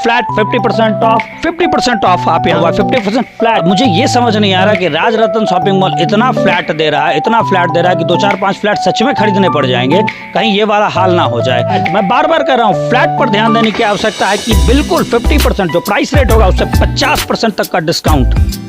Flat 50% of, 50% of आप यहाँ 50% flat. मुझे ये समझ नहीं आ रहा कि राजरत्न शॉपिंग मॉल इतना फ्लैट दे रहा है, इतना फ्लैट दे रहा है कि 2-4-5 फ्लैट सच में खरीदने पड़ जाएंगे, कहीं ये वाला हाल ना हो जाए। मैं बार बार कह रहा हूँ, फ्लैट पर ध्यान देने की आवश्यकता है कि बिल्कुल 50% जो प्राइस रेट होगा उससे 50% तक का डिस्काउंट।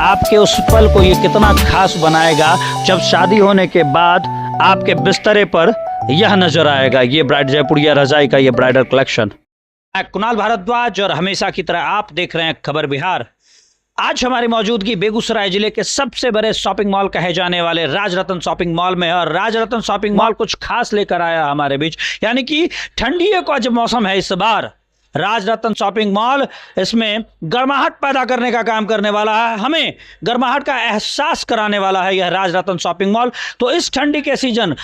आपके उस पल को ये कितना खास बनाएगा जब शादी होने के बाद आपके बिस्तरे पर यह नजर आएगा। ये ब्राइड जयपुरिया रजाई का ये ब्राइडल कलेक्शन। मैं कुणाल भारद्वाज और हमेशा की तरह आप देख रहे हैं खबर बिहार। आज हमारी मौजूदगी बेगूसराय जिले के सबसे बड़े शॉपिंग मॉल कहे जाने वाले राजरत्न शॉपिंग मॉल में, और राजरत्न शॉपिंग मॉल कुछ खास लेकर आया हमारे बीच, यानी कि ठंडियों का जो मौसम है इस बार राजरत्न शॉपिंग मॉल इसमें गर्माहट पैदा करने का काम करने वाला है, हमें गर्माहट का एहसास कराने वाला है यह राजरत्न शॉपिंग मॉल। तो इस ठंडी के सीजन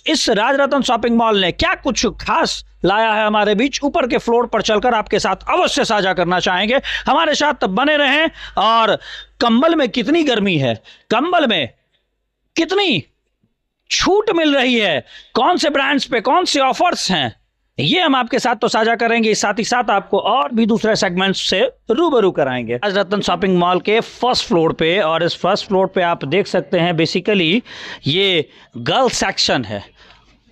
इस राजरत्न शॉपिंग मॉल ने क्या कुछ खास लाया है हमारे बीच, ऊपर के फ्लोर पर चलकर आपके साथ अवश्य साझा करना चाहेंगे। हमारे साथ बने रहें। और कंबल में कितनी गर्मी है, कंबल में कितनी छूट मिल रही है, कौन से ब्रांड्स पे कौन से ऑफर्स हैं, ये हम आपके साथ तो साझा करेंगे, साथ ही साथ आपको और भी दूसरे सेगमेंट्स से रूबरू कराएंगे। राजरत्न शॉपिंग मॉल के फर्स्ट फ्लोर पे, और इस फर्स्ट फ्लोर पे आप देख सकते हैं बेसिकली ये गर्ल सेक्शन है।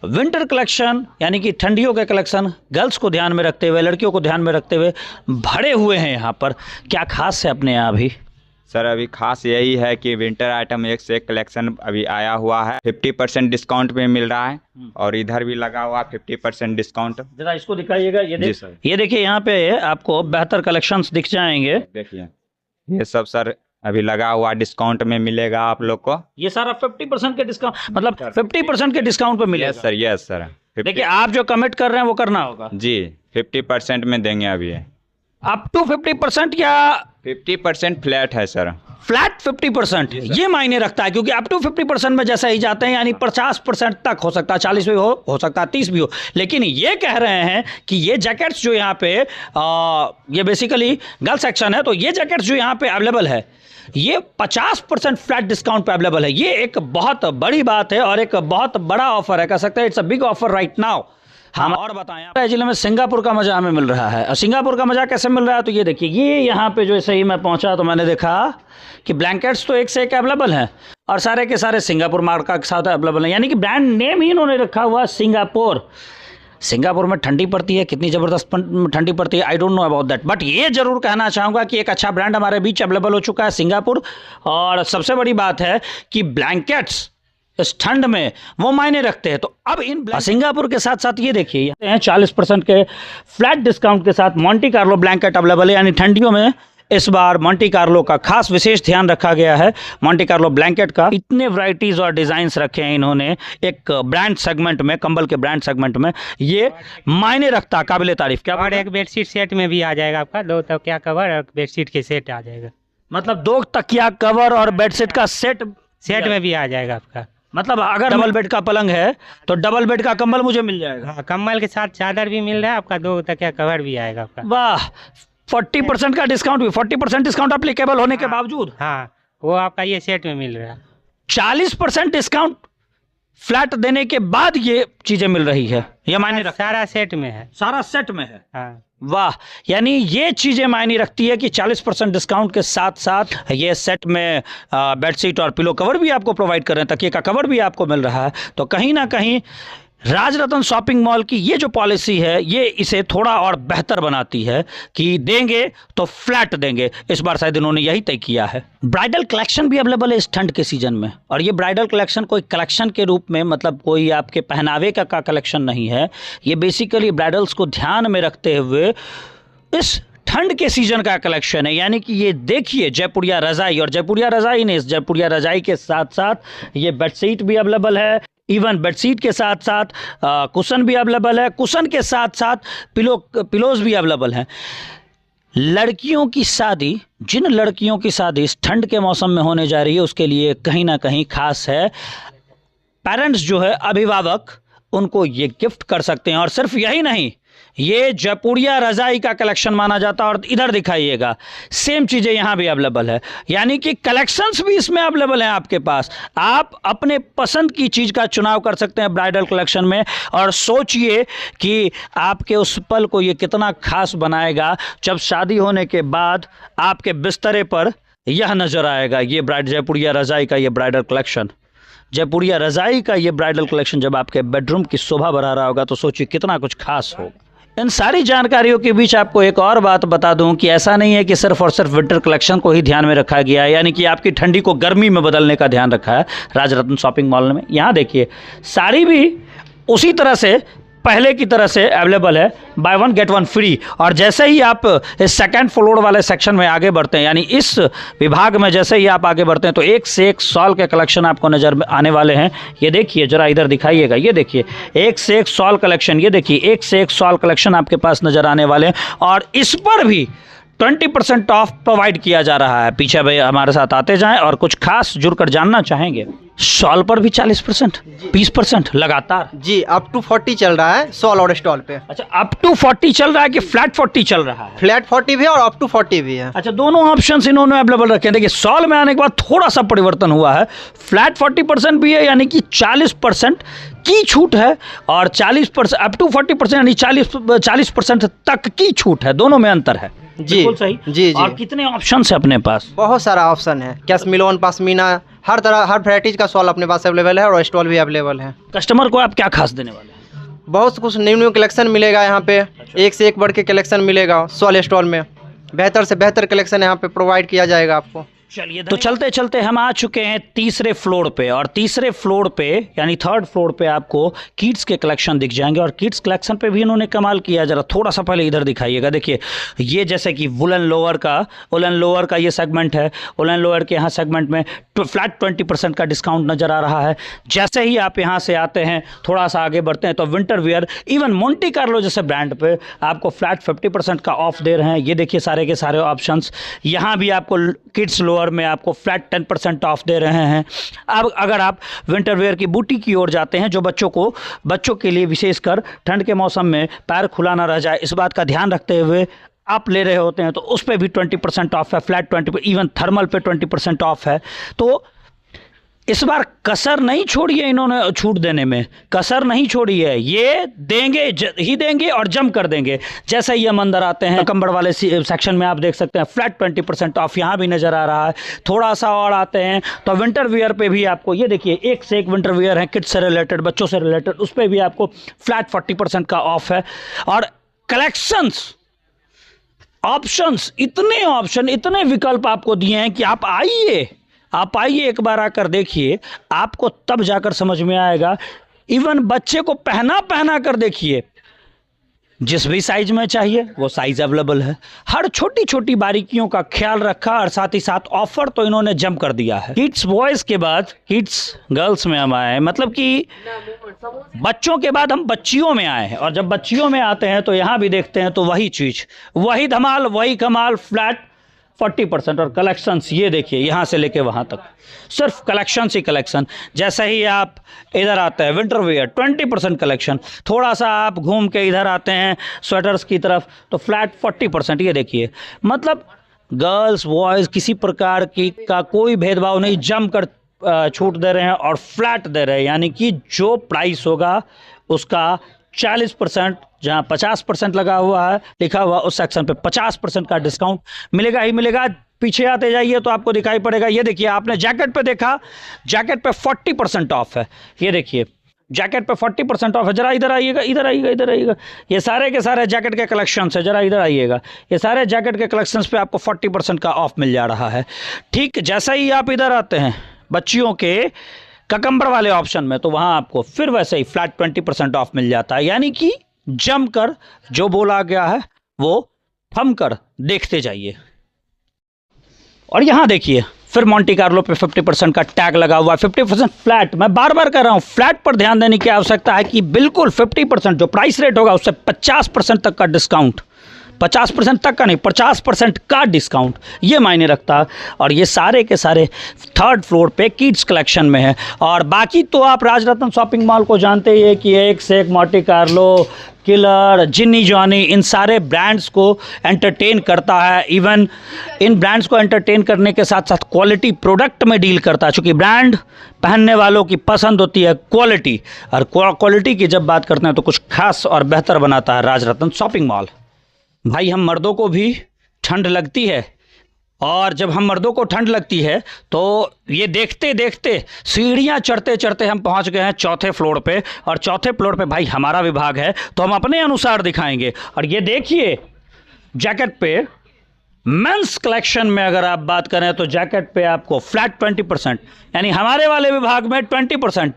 विंटर कलेक्शन यानी कि ठंडियों के कलेक्शन गर्ल्स को ध्यान में रखते हुए, लड़कियों को ध्यान में रखते हुए भरे हुए हैं यहाँ पर। क्या खास है अपने यहाँ भी? सर अभी खास यही है कि विंटर आइटम एक से एक कलेक्शन अभी आया हुआ है, 50% डिस्काउंट पे मिल रहा है, और इधर भी लगा हुआ 50% डिस्काउंट। जरा इसको दिखाइएगा। ये देखिए यहाँ पे आपको बेहतर कलेक्शंस दिख जाएंगे। देखिए ये सब सर अभी लगा हुआ डिस्काउंट में मिलेगा आप लोग को। ये सारा 50% के डिस्काउंट, मतलब 50% के डिस्काउंट पे मिलेगा। Yes sir, yes sir. देखिए आप जो कमिट कर रहे हैं वो करना होगा जी। 50% में देंगे अभी, अप टू 50% या 50% फ्लैट है सर? फ्लैट 50%। ये मायने रखता है क्योंकि अप टू 50% में जैसा ही जाते हैं, यानी 50% तक हो सकता है, 40 भी हो सकता है 30 भी हो। लेकिन ये कह रहे हैं कि ये जैकेट्स जो यहाँ पे ये बेसिकली गर्ल सेक्शन है, तो ये जैकेट्स जो यहाँ पे अवेलेबल है ये 50% फ्लैट डिस्काउंट पे अवेलेबल है। ये एक बहुत बड़ी बात है और एक बहुत बड़ा ऑफर है, कह सकते हैं it's a big offer right now. हम और बताएं, जिले में सिंगापुर का मजा हमें मिल रहा है। और सिंगापुर का मजा कैसे मिल रहा है, तो ये देखिए, ये यहाँ पे जैसे ही मैं पहुंचा तो मैंने देखा कि ब्लैंकेट्स तो एक से एक अवेलेबल हैं, और सारे के सारे सिंगापुर मार्का के साथ अवेलेबल हैं, यानी कि ब्रांड नेम ही इन्होंने रखा हुआ सिंगापुर। सिंगापुर में ठंडी पड़ती है, कितनी ज़बरदस्त ठंडी पड़ती है, I don't know about that, but ये जरूर कहना चाहूँगा कि एक अच्छा ब्रांड हमारे बीच अवेलेबल हो चुका है सिंगापुर। और सबसे बड़ी बात है कि ब्लैंकेट्स इस ठंड में वो मायने रखते हैं। तो अब इन सिंगापुर के साथ साथ ये देखिए 40% के फ्लैट डिस्काउंट के साथ मॉन्टी कार्लो ब्लैंकेट अवेलेबल है, यानी ठंडियों में इस बार मॉन्टी कार्लो का खास विशेष ध्यान रखा गया है। मॉन्टी कार्लो ब्लैंकेट का इतने वैरायटीज और डिजाइन्स रखे हैं इन्होंने एक ब्रांड सेगमेंट में, कंबल के ब्रांड सेगमेंट में, ये मायने रखता, काबिले तारीफ। क्या और एक बेडशीट सेट में भी आ जाएगा आपका, 2 तकिया कवर और बेडशीट के सेट आ जाएगा। मतलब 2 तकिया कवर और बेडशीट का सेट में भी आ जाएगा आपका। मतलब अगर डबल बेड का पलंग है तो डबल बेड का कंबल मुझे मिल जाएगा। हाँ, कंबल के साथ चादर भी मिल रहा है आपका, 2 तकिया कवर भी आएगा आपका। वाह, 40% का डिस्काउंट भी, 40% डिस्काउंट एप्लीकेबल होने के बावजूद। हाँ, वो आपका ये सेट में मिल रहा है। 40% डिस्काउंट फ्लैट देने के बाद ये चीजें मिल रही है, ये मायने रखता है। सारा सेट में है, सारा सेट में है। हाँ। वाह, यानी ये चीजें मायने रखती है कि 40% डिस्काउंट के साथ साथ ये सेट में बेडशीट और पिलो कवर भी आपको प्रोवाइड कर रहे हैं, तकिए का कवर भी आपको मिल रहा है। तो कहीं ना कहीं राजरत्न शॉपिंग मॉल की ये जो पॉलिसी है ये इसे थोड़ा और बेहतर बनाती है कि देंगे तो फ्लैट देंगे। इस बार शायद इन्होंने यही तय किया है। ब्राइडल कलेक्शन भी अवेलेबल है इस ठंड के सीजन में, और ये ब्राइडल कलेक्शन कोई कलेक्शन के रूप में, मतलब कोई आपके पहनावे का कलेक्शन नहीं है। ये बेसिकली ब्राइडल्स को ध्यान में रखते हुए इस ठंड के सीजन का कलेक्शन है। यानी कि ये देखिए जयपुरिया रजाई, और जयपुरिया रजाई नहीं, इस जयपुरिया रजाई के साथ साथ ये बेडशीट भी अवेलेबल है। इवन बेडशीट के साथ साथ कुशन भी अवेलेबल है। कुशन के साथ साथ पिलोज भी अवेलेबल हैं। लड़कियों की शादी, जिन लड़कियों की शादी इस ठंड के मौसम में होने जा रही है, उसके लिए कहीं ना कहीं खास है। पेरेंट्स जो है, अभिभावक, उनको ये गिफ्ट कर सकते हैं। और सिर्फ यही नहीं, ये जयपुरिया रजाई का कलेक्शन माना जाता है। और इधर दिखाइएगा, सेम चीज़ें यहाँ भी अवेलेबल है। यानी कि कलेक्शंस भी इसमें अवेलेबल हैं आपके पास। आप अपने पसंद की चीज़ का चुनाव कर सकते हैं ब्राइडल कलेक्शन में। और सोचिए कि आपके उस पल को ये कितना खास बनाएगा जब शादी होने के बाद आपके बिस्तरे पर यह नज़र आएगा, ये जयपुरिया रजाई का ये ब्राइडल कलेक्शन। जयपुरिया रजाई का ये ब्राइडल कलेक्शन जब आपके बेडरूम की शोभा बढ़ा रहा होगा तो सोचिए कितना कुछ खास होगा। इन सारी जानकारियों के बीच आपको एक और बात बता दूं कि ऐसा नहीं है कि सिर्फ और सिर्फ विंटर कलेक्शन को ही ध्यान में रखा गया है, यानी कि आपकी ठंडी को गर्मी में बदलने का ध्यान रखा है राजरत्न शॉपिंग मॉल में। यहाँ देखिए, साड़ी भी उसी तरह से पहले की तरह से अवेलेबल है, by one get one free. और जैसे ही आप इस सेकंड फ्लोर वाले सेक्शन में आगे बढ़ते हैं, यानी इस विभाग में जैसे ही आप आगे बढ़ते हैं, तो एक से एक शॉल के कलेक्शन आपको नज़र में आने वाले हैं। ये देखिए, जरा इधर दिखाइएगा, ये देखिए एक से एक शॉल कलेक्शन, ये देखिए एक से एक शॉल कलेक्शन आपके पास नज़र आने वाले हैं। और इस पर भी 20% ऑफ प्रोवाइड किया जा रहा है। पीछे भाई हमारे साथ आते जाएं और कुछ खास जुड़कर जानना चाहेंगे। शॉल पर भी 40%, 20% लगातार जी, अप टू 40 चल रहा है शॉल और स्टॉल पे। अच्छा, अप टू 40 चल रहा है कि फ्लैट 40 चल रहा है? फ्लैट 40 भी है और अप टू 40 भी है। अच्छा, दोनों ऑप्शंस इन्होंने अवेलेबल रखे हैं। देखिए, शॉल में आने के बाद थोड़ा सा परिवर्तन हुआ है। फ्लैट 40% भी है, यानी कि 40% की छूट है, और 40% अप टू 40% यानी 40% तक की छूट है। दोनों में अंतर है। जी, बिल्कुल सही। जी। और कितने ऑप्शंस है अपने पास? बहुत सारा ऑप्शन है, कैसमिलोन, पासमीना, हर तरह, हर वैराइटीज का शॉल अपने पास अवेलेबल है और स्टॉल भी अवेलेबल है। कस्टमर को आप क्या खास देने वाले हैं? बहुत कुछ न्यू न्यू कलेक्शन मिलेगा यहाँ पे। एक से एक बढ़ के कलेक्शन मिलेगा शॉल स्टॉल में। बेहतर से बेहतर कलेक्शन यहाँ पे प्रोवाइड किया जाएगा आपको। चलिए, तो चलते चलते हम आ चुके हैं तीसरे फ्लोर पे। और तीसरे फ्लोर पे यानी थर्ड फ्लोर पे आपको किड्स के कलेक्शन दिख जाएंगे। और किड्स कलेक्शन पे भी इन्होंने कमाल किया। जरा थोड़ा सा पहले इधर दिखाइएगा। देखिए, ये जैसे कि वुलन लोअर का ये सेगमेंट है। वुलन लोअर के यहाँ सेगमेंट में फ्लैट 20% का डिस्काउंट नज़र आ रहा है। जैसे ही आप यहाँ से आते हैं, थोड़ा सा आगे बढ़ते हैं, तो winter wear, even Monte Carlo जैसे ब्रांड पे आपको फ्लैट 50% का ऑफ दे रहे हैं। ये देखिए सारे के सारे ऑप्शंस। यहाँ भी आपको किड्स लोअर में आपको फ्लैट 10% ऑफ दे रहे हैं। अब अगर आप विंटर वेयर की बूटी की ओर जाते हैं, जो बच्चों के लिए विशेषकर ठंड के मौसम में पैर खुला ना रह जाए, इस बात का ध्यान रखते हुए आप ले रहे होते हैं, तो उस पर भी 20% ऑफ है। फ्लैट 20, इवन थर्मल पे 20% ऑफ है। तो इस बार कसर नहीं छोड़ी है इन्होंने छूट देने में, कसर नहीं छोड़ी है। ये देंगे ही देंगे और जम कर देंगे। जैसे ही हम अंदर आते हैं, कंबड़ वाले सेक्शन में आप देख सकते हैं फ्लैट 20% ऑफ यहाँ भी नज़र आ रहा है। थोड़ा सा और आते हैं तो विंटर वियर पे भी आपको, ये देखिए एक से एक विंटर वियर है, किड्स से रिलेटेड, बच्चों से रिलेटेड, उस पर भी आपको फ्लैट 40% का ऑफ है। और कलेक्शंस, ऑप्शंस, इतने विकल्प आपको दिए हैं कि आप आइए एक बार आकर देखिए, आपको तब जाकर समझ में आएगा। इवन बच्चे को पहना कर देखिए, जिस भी साइज में चाहिए वो साइज अवेलेबल है। हर छोटी छोटी बारीकियों का ख्याल रखा, और साथ ही साथ ऑफर तो इन्होंने जम कर दिया है। किड्स बॉयज के बाद किड्स गर्ल्स में हम आए, मतलब कि बच्चों के बाद हम बच्चियों में आए हैं। और जब बच्चियों में आते हैं तो यहाँ भी देखते हैं तो वही चीज, वही धमाल, वही कमाल, फ्लैट 40%। और कलेक्शंस ये देखिए, यहाँ से लेके वहाँ तक सिर्फ कलेक्शंस ही कलेक्शन। जैसे ही आप इधर आते हैं विंटर वियर 20% कलेक्शन। थोड़ा सा आप घूम के इधर आते हैं स्वेटर्स की तरफ तो फ्लैट 40%। ये देखिए, मतलब गर्ल्स बॉयज़ किसी प्रकार की का कोई भेदभाव नहीं, जम कर छूट दे रहे हैं और फ्लैट दे रहे हैं। यानी कि जो प्राइस होगा उसका 40%, जहां 50% लगा हुआ है, लिखा हुआ उस सेक्शन पे 50% का डिस्काउंट मिलेगा ही मिलेगा। पीछे आते जाइए तो आपको दिखाई पड़ेगा। ये देखिए, आपने जैकेट पे देखा, जैकेट पे 40% ऑफ है। ये देखिए, जैकेट पे 40% ऑफ है। जरा इधर आइएगा, इधर आइएगा, इधर आइएगा। ये सारे के सारे जैकेट के कलेक्शंस है, जरा इधर आइएगा। ये सारे जैकेट के कलेक्शंस पे आपको 40% का ऑफ मिल जा रहा है। ठीक जैसा ही आप इधर आते हैं बच्चियों के ककम्बर वाले ऑप्शन में, तो वहाँ आपको फिर वैसे ही फ्लैट 20% ऑफ मिल जाता है। यानी कि जमकर जो बोला गया है वो थम कर देखते जाइए। और यहाँ देखिए फिर मोंटी कार्लो पे 50% का टैग लगा हुआ है, 50% फ्लैट। मैं बार बार कह रहा हूँ, फ्लैट पर ध्यान देने की आवश्यकता है कि बिल्कुल 50% जो प्राइस रेट होगा उससे 50% तक का डिस्काउंट, 50% तक का नहीं, 50% का डिस्काउंट, ये मायने रखता है। और ये सारे के सारे 3rd फ्लोर पे किड्स कलेक्शन में है। और बाकी तो आप राजरत्न शॉपिंग मॉल को जानते ही है कि एक से एक मोंटी कार्लो, किलर, जिन्नी जॉनी, इन सारे ब्रांड्स को एंटरटेन करता है। इवन इन ब्रांड्स को एंटरटेन करने के साथ साथ क्वालिटी प्रोडक्ट में डील करता है, चूँकि ब्रांड पहनने वालों की पसंद होती है क्वालिटी, और क्वालिटी की जब बात करते हैं तो कुछ खास और बेहतर बनाता है राजरत्न शॉपिंग मॉल। भाई हम मर्दों को भी ठंड लगती है, और जब हम मर्दों को ठंड लगती है तो ये देखते देखते सीढ़ियाँ चढ़ते चढ़ते हम पहुंच गए हैं 4थे फ्लोर पे। और 4थे फ्लोर पे भाई हमारा विभाग है, तो हम अपने अनुसार दिखाएंगे। और ये देखिए जैकेट पे मेंस कलेक्शन में अगर आप बात करें तो जैकेट पे आपको फ्लैट 20%, यानी हमारे वाले विभाग में 20%।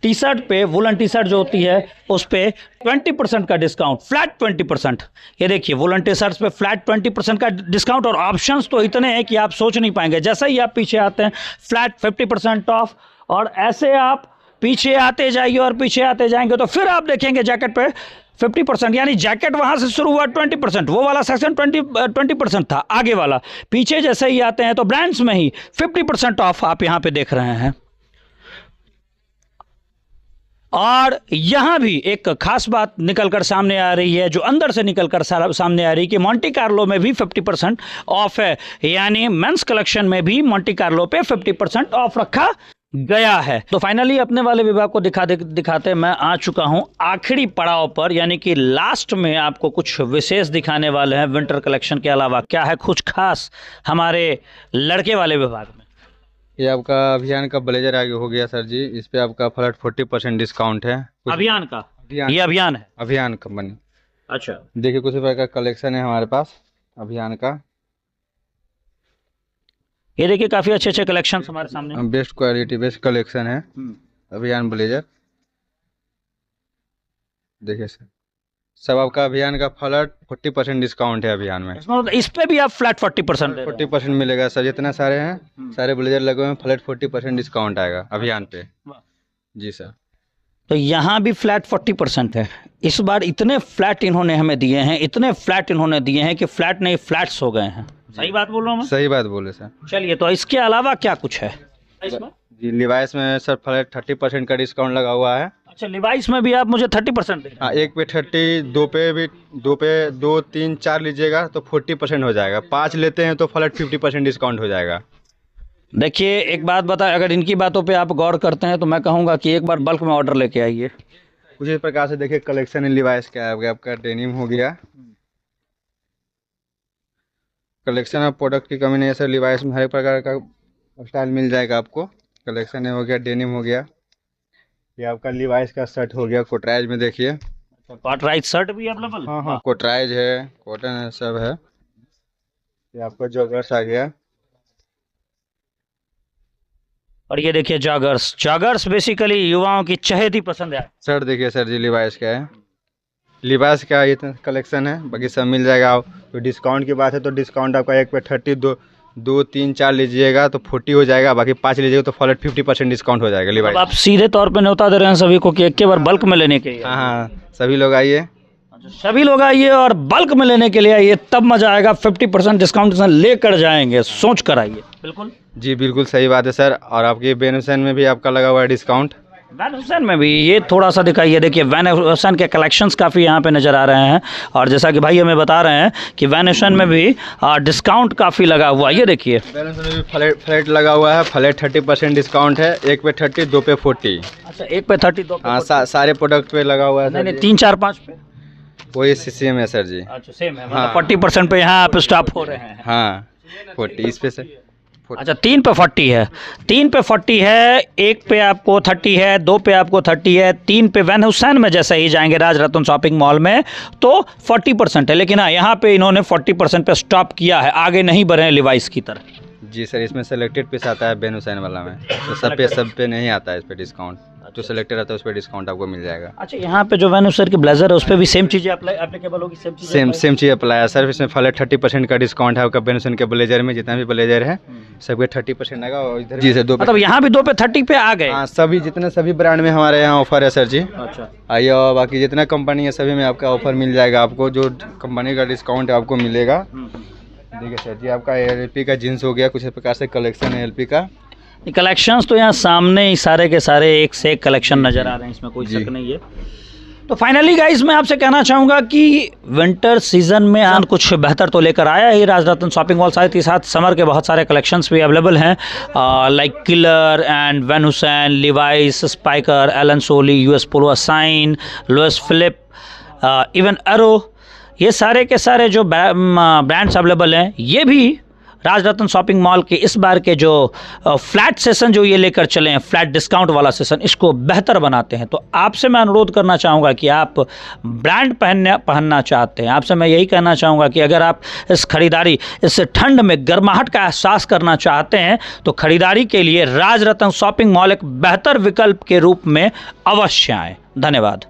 टी शर्ट पे वुलन टी शर्ट जो होती है उस पे 20% का डिस्काउंट, फ्लैट 20%। ये देखिए वुलन टी शर्ट्स पे फ्लैट 20% का डिस्काउंट। और ऑप्शंस तो इतने हैं कि आप सोच नहीं पाएंगे। जैसे ही आप पीछे आते हैं फ्लैट 50% ऑफ, और ऐसे आप पीछे आते जाइए और पीछे आते जाएंगे तो फिर आप देखेंगे जैकेट पे 50%, यानी जैकेट वहाँ से शुरू हुआ 20%, वो वाला सेक्शन 20% था आगे वाला। पीछे जैसे ही आते हैं तो ब्रांड्स में ही 50% ऑफ आप यहाँ पे देख रहे हैं। और यहाँ भी एक खास बात निकलकर सामने आ रही है, जो अंदर से निकलकर सामने आ रही है कि मोंटी कार्लो में भी 50% ऑफ है, यानी मेंस कलेक्शन में भी मोंटी कार्लो पे 50% ऑफ रखा गया है। तो फाइनली अपने वाले विभाग को दिखाते मैं आ चुका हूँ आखिरी पड़ाव पर, यानी कि लास्ट में आपको कुछ विशेष दिखाने वाले हैं विंटर कलेक्शन के अलावा। क्या है कुछ खास हमारे लड़के वाले विभाग में? ये आपका अभियान का ब्लेजर आगे हो गया सर जी। इस पे आपका फ्लैट 40% डिस्काउंट है। अभियान का? ये अभियान है? अभियान कंपनी। अच्छा, देखिए कुछ प्रकार का कलेक्शन है हमारे पास अभियान का। ये देखिए काफी अच्छे अच्छे कलेक्शन हमारे सामने, बेस्ट क्वालिटी बेस्ट कलेक्शन है अभियान ब्लेजर। देखिए सर, सब आपका अभियान का फ्लैट 40% डिस्काउंट है अभियान में। इस पे भी आप फ्लैट 40% मिलेगा सर। जितना सारे हैं सारे ब्लेजर लगे हुए हैं, फ्लैट 40% डिस्काउंट आएगा अभियान पे। जी सर। तो यहाँ भी फ्लैट 40% है। इस बार इतने फ्लैट इन्होंने हमें दिए हैं, इतने फ्लैट इन्होंने दिए हैं कि फ्लैट नहीं फ्लैट्स हो गए हैं। सही बात बोल रहा हूँ मैं? सही बात बोले सर। चलिए, तो इसके अलावा क्या कुछ है इसमें? जी लिवाइस में सर फ्लैट 30% का डिस्काउंट लगा हुआ है। अच्छा, लिवाइस में भी आप मुझे 30% दे रहे हैं? हाँ, एक पे 30, दो पे 2, 3, 4 लीजिएगा तो 40% हो जाएगा। 5 लेते हैं तो फ्लैट 50% डिस्काउंट हो जाएगा। देखिए एक बात बताएं, अगर इनकी बातों पे आप गौर करते हैं तो मैं कहूँगा कि एक बार बल्क में ऑर्डर लेके आइए। कुछ इस प्रकार से देखिए कलेक्शन लिवाइस क्या है। आपका डेनिम हो गया, कलेक्शन ऑफ प्रोडक्ट की कमी नहीं है सर। लिवाइस में हर एक प्रकार का स्टाइल मिल जाएगा आपको। कलेक्शन हो गया, डेनिम हो गया, ये आपका लिवाइस का शर्ट हो गया कोटराइज में। देखिए कोटराइज शर्ट भी अवेलेबल? हाँ, कोटराइज है, कॉटन है, सब है। ये आपका जॉगर्स आ गया। और ये देखिए जॉगर्स बेसिकली युवाओं की चहेती पसंद है। शर्ट देखिए सर जी, लिवाइस का है। लिबास का ये कलेक्शन है, बाकी सब मिल जाएगा। आप तो डिस्काउंट की बात है तो डिस्काउंट आपका एक पे 30, 2, 3, 4 लीजिएगा तो 40 हो जाएगा। बाकी 5 लीजिएगा तो फ्लैट 50% डिस्काउंट हो जाएगा लिबास। आप सीधे तौर पे न्योता दे रहे हैं सभी को कि एक के बार बल्क में लेने के लिए? हाँ, सभी लोग आइए। सभी लोग आइए और बल्क में लेने के लिए आइए, तब मजा आएगा। 50% डिस्काउंट लेकर जाएंगे, सोच कर आइए। बिल्कुल जी, बिल्कुल सही बात है सर। और आपके वैन हुसैन में भी आपका लगा हुआ है डिस्काउंट। वैन हुसैन में भी ये थोड़ा सा दिखाइए। देखिए वैन हुसैन के कलेक्शंस काफ़ी यहाँ पे नज़र आ रहे हैं, और जैसा कि भाई हमें बता रहे हैं कि वैन हुसैन में भी डिस्काउंट काफ़ी लगा हुआ है। ये देखिए वैन हुसैन में भी फ्लैट लगा हुआ है। फ्लैट 30% डिस्काउंट है। एक पे 30, 2 पे 40। अच्छा, एक पे 30, 2 पे 40। हाँ, सारे प्रोडक्ट पे लगा हुआ है। नहीं, 3, 4, 5 पे वही सेम है सर जी। अच्छा, सेम है। मतलब 40% पे यहाँ आप स्टॉप हो रहे हैं। हाँ, 40 इस पे से अच्छा 3 पे 40 है, 3 पे 40 है, 1 पे आपको 30 है, 2 पे आपको 30 है, 3 पे वैन हुसैन में जैसे ही जाएंगे राज रतन शॉपिंग मॉल में तो 40% है, लेकिन हाँ यहाँ पे इन्होंने 40% पे स्टॉप किया है, आगे नहीं बढ़े लिवाइस की तरह। जी सर, इसमें सेलेक्टेड पीस आता है वैन हुसैन वाला में, तो सब पे नहीं आता है इस पे डिस्काउंट, जो सेलेक्टेड आता है उस पर डिस्काउंट आपको मिल जाएगा। अच्छा यहाँ पे जो वैन हुसैन की ब्लेजर है उस पर भी सेम चीज़ें एप्लीकेबल होगी, सेम चीज़ अप्लाई है सर। इसमें फल 30% का डिस्काउंट है आपका वैन हुसैन के ब्लेजर में, जितना भी ब्लेजर है सबके 30% आएगा। और इधर जी सर 2 मतलब यहाँ भी 2 पे 30 पे आ गए। हाँ, सभी जितने सभी ब्रांड में हमारे यहाँ ऑफर है सर जी। अच्छा आइए, और बाकी जितना कंपनी है सभी में आपका ऑफर मिल जाएगा, आपको जो कंपनी का डिस्काउंट है आपको मिलेगा। देखिए सर जी, आपका एलपी का जीन्स हो गया, कुछ प्रकार से कलेक्शन है एलपी का। कलेक्शंस तो यहाँ सामने ही सारे के सारे एक से एक कलेक्शन नज़र आ रहे हैं, इसमें कोई शक नहीं है। तो फाइनली गाइस मैं आपसे कहना चाहूँगा कि विंटर सीजन में आन कुछ बेहतर तो लेकर आया ही राज रतन शॉपिंग मॉल, साथ ही साथ समर के बहुत सारे कलेक्शंस भी अवेलेबल हैं, like killer and Van Heusen, Levi's, Spykar, Allen Solly, US Polo assign, Louis Philippe, even Arrow, ये सारे के सारे जो ब्रांड्स अवेलेबल हैं ये भी राज रतन शॉपिंग मॉल के इस बार के जो फ्लैट सेशन जो ये लेकर चले हैं, फ्लैट डिस्काउंट वाला सेशन, इसको बेहतर बनाते हैं। तो आपसे मैं अनुरोध करना चाहूँगा कि आप ब्रांड पहनना चाहते हैं, आपसे मैं यही कहना चाहूँगा कि अगर आप इस ठंड में गर्माहट का एहसास करना चाहते हैं तो खरीदारी के लिए राज रतन शॉपिंग मॉल एक बेहतर विकल्प के रूप में अवश्य आएँ। धन्यवाद।